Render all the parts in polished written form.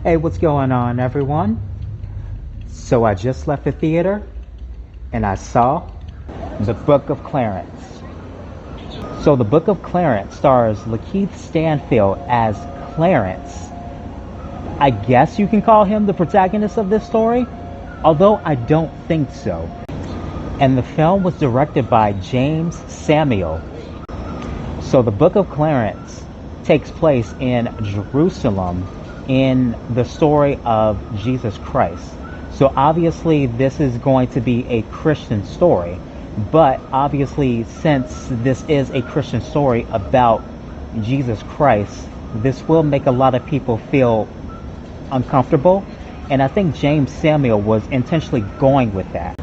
Hey, what's going on, everyone? So I just left the theater and I saw the Book of Clarence. So the Book of Clarence stars Lakeith Stanfield as Clarence. I guess you can call him the protagonist of this story, although I don't think so. And the film was directed by James Samuel. So the Book of Clarence takes place in Jerusalem in the story of Jesus Christ. So obviously this is going to be a Christian story, but obviously since this is a Christian story about Jesus Christ, this will make a lot of people feel uncomfortable, and I think James Samuel was intentionally going with that.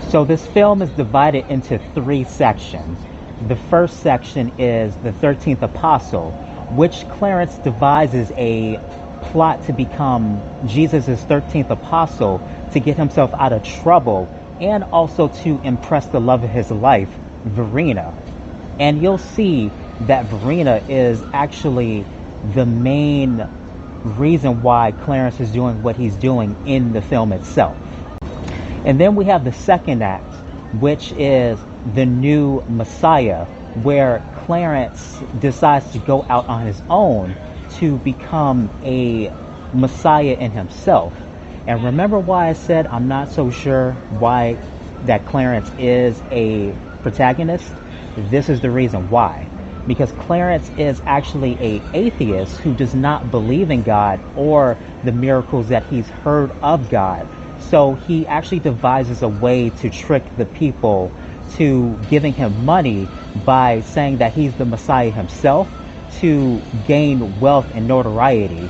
So this film is divided into three sections. The first section is the 13th Apostle, which Clarence devises a plot to become Jesus' 13th apostle to get himself out of trouble and also to impress the love of his life, Verena. And you'll see that Verena is actually the main reason why Clarence is doing what he's doing in the film itself. And then we have the second act, which is the new Messiah, where Clarence decides to go out on his own to become a Messiah in himself. And remember why I said I'm not so sure why that Clarence is a protagonist? This is the reason why. Because Clarence is actually an atheist who does not believe in God or the miracles that he's heard of God. So he actually devises a way to trick the people to giving him money by saying that he's the Messiah himself to gain wealth and notoriety.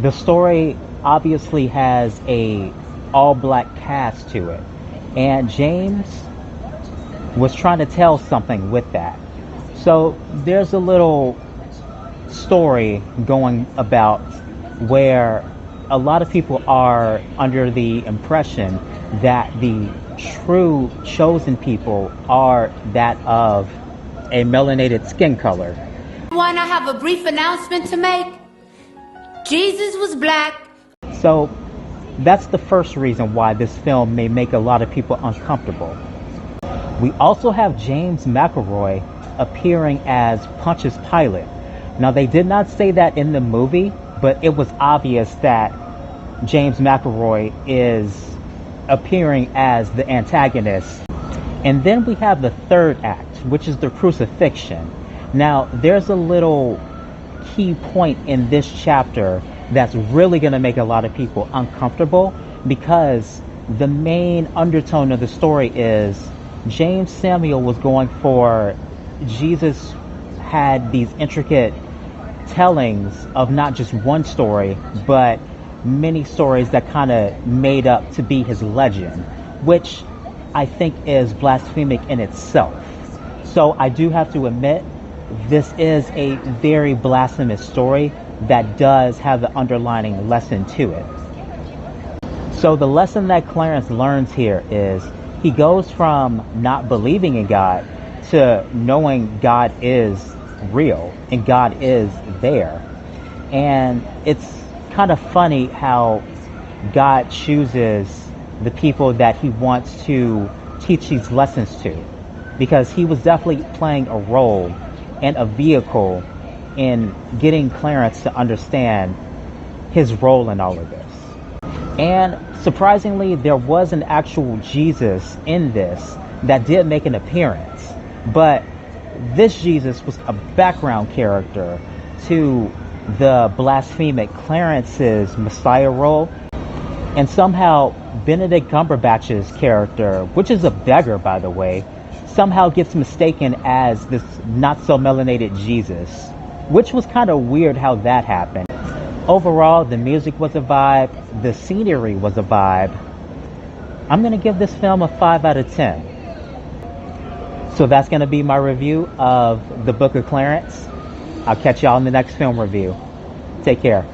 The story obviously has a all-black cast to it, and James was trying to tell something with that. So there's a little story going about where a lot of people are under the impression that the true chosen people are that of a melanated skin color. Want to have a brief announcement to make? Jesus was black. So that's the first reason why this film may make a lot of people uncomfortable. We also have James McElroy appearing as Pontius Pilate. Now they did not say that in the movie, but it was obvious that James McElroy is appearing as the antagonist. And then we have the third act, which is the crucifixion. Now there's a little key point in this chapter that's really going to make a lot of people uncomfortable, because the main undertone of the story is James Samuel was going for Jesus had these intricate tellings of not just one story, but many stories that kind of made up to be his legend, which I think is blasphemic in itself. So I do have to admit, this is a very blasphemous story that does have the underlining lesson to it. So the lesson that Clarence learns here is he goes from not believing in God to knowing God is real and God is there. And it's kind of funny how God chooses the people that he wants to teach these lessons to, because he was definitely playing a role and a vehicle in getting Clarence to understand his role in all of this. And surprisingly, there was an actual Jesus in this that did make an appearance, but this Jesus was a background character to the blasphemic Clarence's Messiah role. And somehow Benedict Cumberbatch's character, which is a beggar by the way, somehow gets mistaken as this not so melanated Jesus, which was kind of weird how that happened. Overall, the music was a vibe, the scenery was a vibe. I'm going to give this film a 5 out of 10. So that's going to be my review of the Book of Clarence. I'll catch y'all in the next film review. Take care.